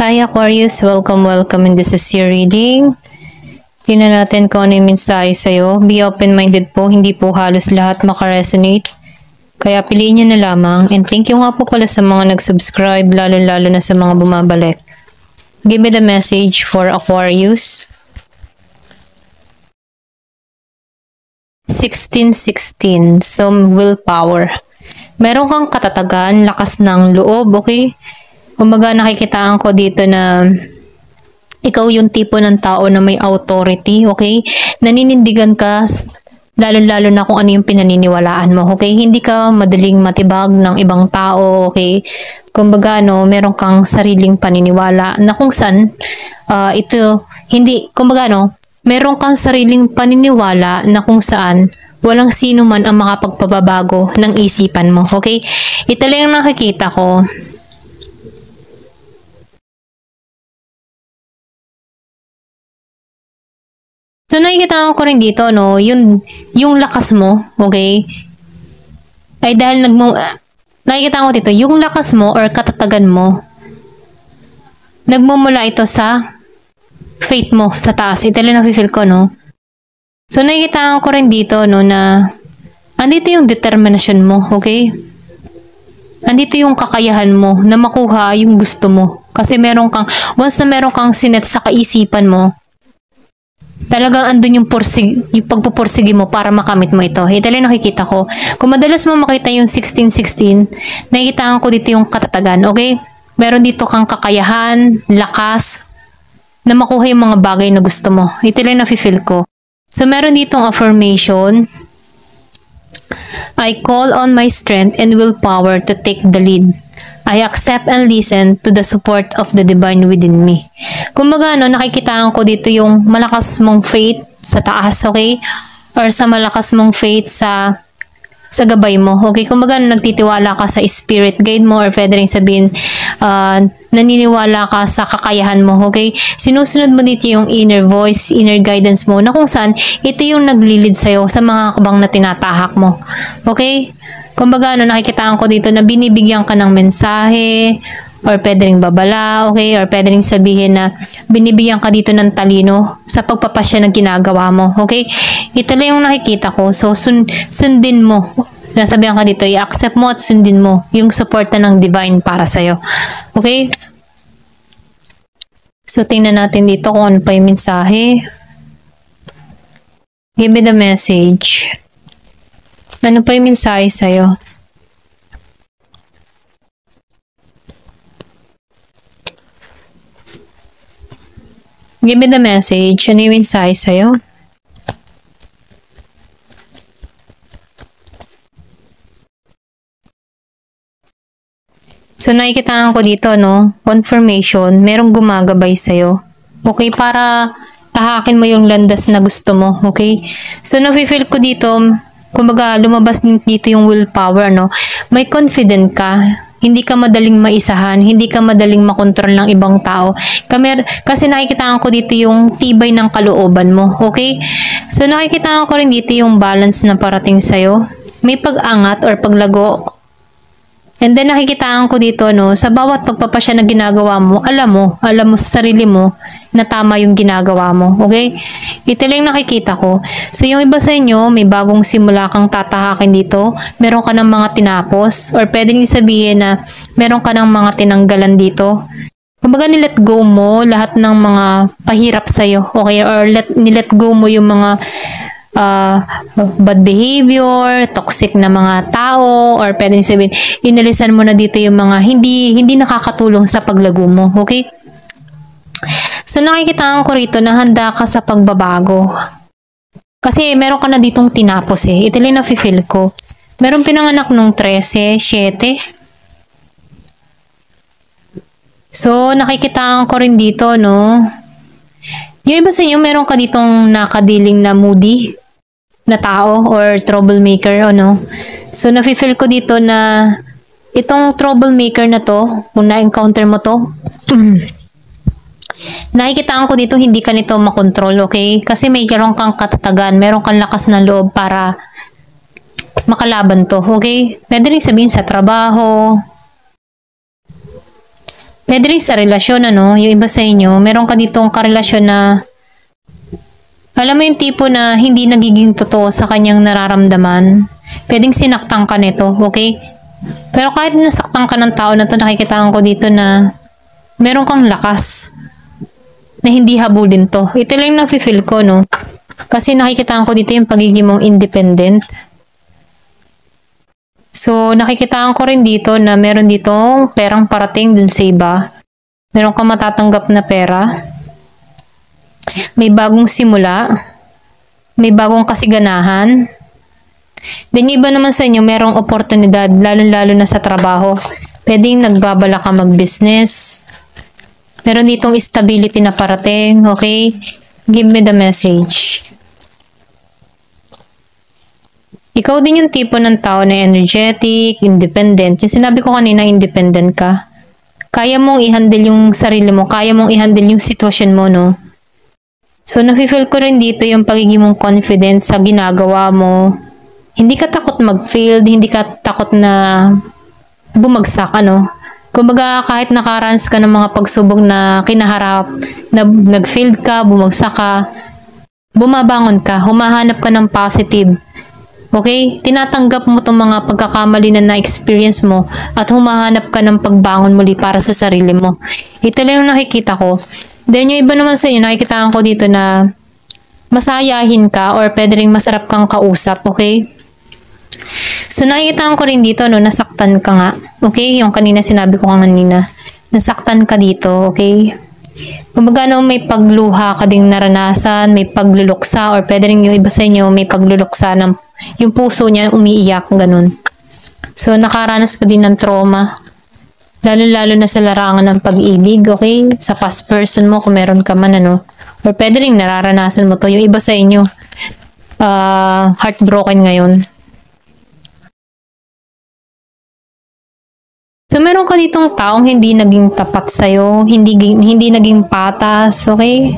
Hi Aquarius, welcome in this is your reading. Tingnan natin kung ano yung mensahe sa'yo. Be open-minded po, hindi po halos lahat makaresonate. Kaya piliin nyo na lamang. And thank you nga po pala sa mga nag-subscribe, lalo na sa mga bumabalik. Give me the message for Aquarius. 1616, some willpower. Meron kang katatagan, lakas ng loob, okay? Kumbaga nakikitaan ko dito na ikaw yung tipo ng tao na may authority, okay? Naninindigan ka, lalo na kung ano yung pinaniniwalaan mo, okay? Hindi ka madaling matibag ng ibang tao, okay? Kumbaga, meron kang sariling paniniwala na kung saan, meron kang sariling paniniwala na kung saan walang sino man ang makapagpababago ng isipan mo, okay? Ito lang yung nakikita ko. So, nakikita ko rin dito, yung lakas mo, okay, ay dahil nakikita ko dito, yung lakas mo or katatagan mo, nagmumula ito sa faith mo sa taas. Ito lang na-feel ko, So, nakikita ko rin dito, na andito yung determination mo, okay? Andito yung kakayahan mo na makuha yung gusto mo. Kasi once na meron kang sinet sa kaisipan mo, talagang andun yung pagpupursige mo para makamit mo ito. Ito lang nakikita ko. Kung madalas mo makita yung 1616, nakikita ko dito yung katatagan, okay? Meron dito kang kakayahan, lakas, na makuha yung mga bagay na gusto mo. Ito lang na-feel ko. So, meron ditong affirmation. I call on my strength and willpower to take the lead. I accept and listen to the support of the divine within me. Kumbaga, nakikitaan ko dito yung malakas mong faith sa taas, okay? Or sa malakas mong faith sa gabay mo, okay? Kumbaga, nagtitiwala ka sa spirit guide mo or pwede rin sabihin, naniniwala ka sa kakayahan mo, okay? Sinusunod mo dito yung inner voice, inner guidance mo, na kung saan ito yung naglilid sa'yo sa mga kabang na tinatahak mo, okay? Kumbaga, nakikitaan ko dito na binibigyan ka ng mensahe, or pwede ring babala, okay? Or pwede ring sabihin na binibigyan ka dito ng talino sa pagpapasya ng ginagawa mo, okay? Ito lang yung nakikita ko. So, sundin mo. Sinasabihan ka dito, i-accept mo at sundin mo yung suporta ng divine para sa'yo. Okay? So, tingnan natin dito kung ano pa yung mensahe. Give me the message. Ano pa yung mensahe sa'yo? Give me the message. Ano yung mensahe sa'yo? So, nakikitaan ko dito, confirmation, merong gumagabay sa'yo. Okay, para tahakin mo yung landas na gusto mo, okay? So, nafe-feel ko dito, kumbaga, lumabas dito yung willpower, May confident ka, hindi ka madaling maisahan, hindi ka madaling makontrol ng ibang tao. Kasi nakikitaan ko dito yung tibay ng kalooban mo, okay? So, nakikitaan ko rin dito yung balance na parating sa'yo. May pag-angat or paglago. And then nakikitaan ko dito, sa bawat pagpapasya na ginagawa mo, alam mo sa sarili mo na tama yung ginagawa mo, okay? Ito lang nakikita ko. So, yung iba sa inyo, may bagong simula kang tatahakin dito, meron ka ng mga tinapos, or pwedeng sabihin na meron ka ng mga tinanggalan dito. Kumbaga, nilet go mo lahat ng mga pahirap sa'yo, okay? Or nilet go mo yung mga bad behavior, toxic na mga tao, or pwedeng sabihin, inalisan mo na dito yung mga hindi nakakatulong sa paglago mo, okay? So, nakikitaan ko rito na handa ka sa pagbabago. Kasi meron ka na ditong tinapos eh. Ito lang na-feel ko. Meron pinanganak nung 13, 7. So, nakikitaan ko rin dito, Yung iba sa inyo, meron ka ditong nakadiling na moody na tao or troublemaker, So, nafe-feel ko dito na itong troublemaker na to, kung na-encounter mo to, nakikitaan ko dito, hindi ka nito makontrol, okay? Kasi meron kang katatagan, meron kang lakas ng loob para makalaban to, okay? Pwede rin sabihin sa trabaho, Pwede rin sa relasyon, ano, yung iba sa inyo, meron ka ditong karelasyon na, alam mo yung tipo na hindi nagiging totoo sa kanyang nararamdaman. Pwedeng sinaktan ka nito, okay? Pero kahit nasaktan ka ng tao na to, nakikitaan ko dito na meron kang lakas na hindi habulin to. Ito lang yung nafe-feel ko, no? Kasi nakikitaan ko dito yung pagiging mong independent. So, nakikitaan ko rin dito na meron ditong perang parating dun sa iba. Meron kang matatanggap na pera. May bagong simula. May bagong kasiganahan. Then yung iba naman sa inyo, merong oportunidad, lalo-lalo na sa trabaho. Pwedeng nagbabala ka mag-business. Meron ditong stability na parating, okay? Give me the message. Ikaw din yung tipo ng tao na energetic, independent. Yung sinabi ko kanina, independent ka. Kaya mong i-handle yung sarili mo. Kaya mong i-handle yung sitwasyon mo, no? So, nafe-feel ko rin dito yung pagiging mong confident sa ginagawa mo. Hindi ka takot mag-fail. Hindi ka takot na bumagsak, ano? Kumbaga, kahit nakaranas ka ng mga pagsubok na kinaharap, na nag-fail ka, bumagsak ka, bumabangon ka, humahanap ka ng positive. Okay? Tinatanggap mo itong mga pagkakamali na na-experience mo at humahanap ka ng pagbangon muli para sa sarili mo. Ito lang yung nakikita ko. Then yung iba naman sa inyo, nakikita ko dito na masayahin ka or pwede rin masarap kang kausap. Okay? So nakikita ko rin dito, no, nasaktan ka nga. Okay? Yung kanina sinabi ko kanina. Nasaktan ka dito. Okay? Kumbaga, no, may pagluha ka ding naranasan, may pagluluksa, or pwede rin yung iba sa inyo, may pagluluksa ng yung puso niya umiiyak, ganun. So, nakaranas ka din ng trauma. Lalo-lalo na sa larangan ng pag-ibig, okay? Sa past person mo, kung meron ka man, ano. Or pwede rin nararanasan mo to. Yung iba sa inyo, heartbroken ngayon. So, meron ka ditong taong hindi naging tapat sa'yo, hindi naging patas, okay?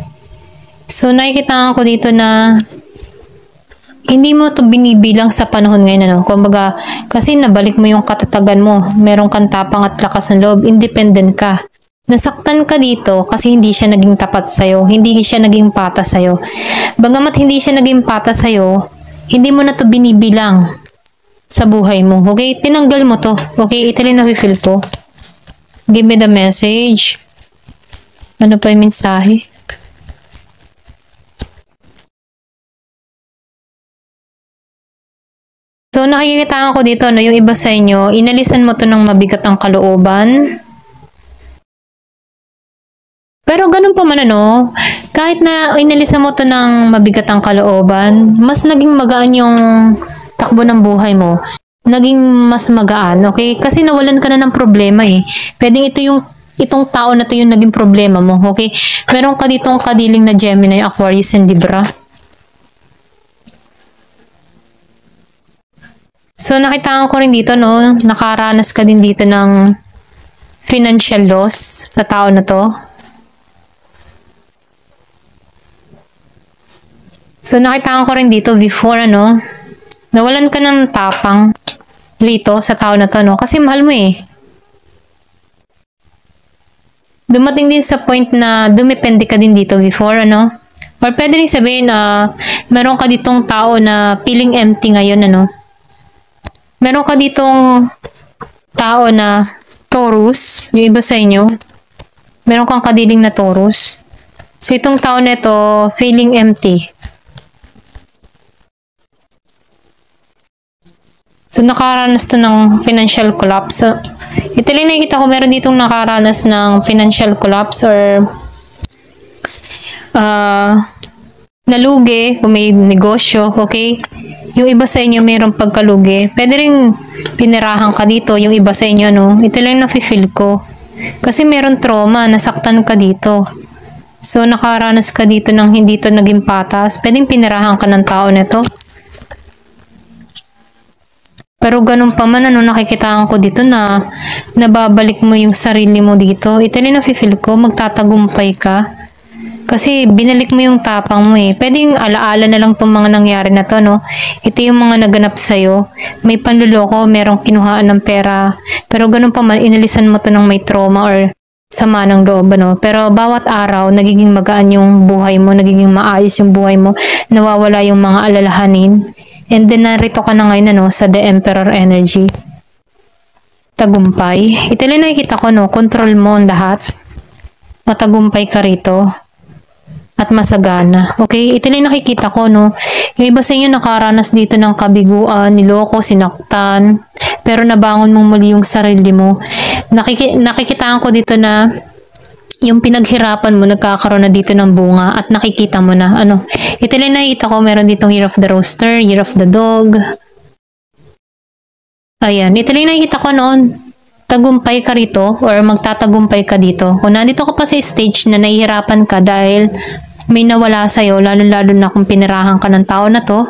So, nakikita ko dito na hindi mo to binibilang sa panahon ngayon, ano? Kumbaga, kasi nabalik mo yung katatagan mo, meron kang tapang at lakas ng loob, independent ka. Nasaktan ka dito kasi hindi siya naging tapat sa'yo, hindi siya naging patas sa'yo. Bagamat hindi siya naging patas sa'yo, hindi mo na to binibilang sa buhay mo. Okay? Tinanggal mo to. Okay? Ito rin nafe-feel ko. Give me the message. Ano pa yung mensahe? So, nakikita ko dito, no, yung iba sa inyo, inalisan mo to ng mabigat ang kalooban. Pero ganun pa man, ano, kahit na inalisan mo to ng mabigat ang kalooban, mas naging magaan yung takbo ng buhay mo. Naging mas magaan, okay? Kasi nawalan ka na ng problema eh. Pwedeng itong tao na to yung naging problema mo, okay? Meron ka ditong kadiling na Gemini, Aquarius, and Libra. So, nakita ko rin dito, no, nakaranas ka din dito ng financial loss sa tao na to. So, nakita ko rin dito before, ano, nawalan ka ng tapang dito sa tao na to, no? Kasi mahal mo eh. Dumating din sa point na dumepende ka din dito before, ano? Or pwede rin sabihin na meron ka ditong tao na feeling empty ngayon, ano? Meron ka ditong tao na Taurus, yung iba sa inyo. Meron kang kadiling na Taurus. So, itong tao na ito, feeling empty. So, nakaranas to ng financial collapse. So, ito lang nakikita ko, meron ditong nakaranas ng financial collapse or nalugi kung may negosyo, okay? Yung iba sa inyo mayroong pagkalugi. Pwede rin pinirahan ka dito, yung iba sa inyo, no? Ito lang nafe-feel ko. Kasi meron trauma, nasaktan ka dito. So, nakaranas ka dito ng hindi to naging patas. Pwedeng pinirahan ka ng tao nito. Pero ganun pa man, ano, nakikitaan ko dito na nababalik mo yung sarili mo dito. Ito rin nafe-feel ko, magtatagumpay ka. Kasi binalik mo yung tapang mo eh. Pwedeng alaala na lang itong mga nangyari na to, no? Ito yung mga naganap sa'yo. May panluloko, merong kinuhaan ng pera. Pero ganun pa man, inalisan mo to ng may trauma or sama ng loob, ano. Pero bawat araw, nagiging magaan yung buhay mo, nagiging maayos yung buhay mo, nawawala yung mga alalahanin. And then, narito ka na ngayon, ano, sa The Emperor energy. Tagumpay. Ito lang nakikita ko, no, control mo ang lahat. Matagumpay ka rito. At masagana. Okay? Ito lang nakikita ko, no. Yung iba sa inyo nakaranas dito ng kabiguan, niloko, sinaktan, pero nabangon mong muli yung sarili mo. Nakikitaan ko dito na yung pinaghirapan mo, nagkakaroon na dito ng bunga at nakikita mo na, ano. Ito lang nakikita ko, meron ditong Year of the Rooster, Year of the Dog. Ayan. Ito lang nakikita ko noon. Tagumpay ka rito or magtatagumpay ka dito. Kung nandito ka pa sa stage na nahihirapan ka dahil may nawala sa'yo, lalo-lalo na kung pinirahan ka ng tao na to,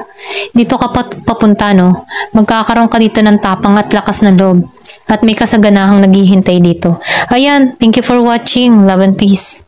dito ka papunta, no? Magkakaroon ka dito ng tapang at lakas ng loob. At may kasaganahang naghihintay dito. Ayan, thank you for watching. Love and peace.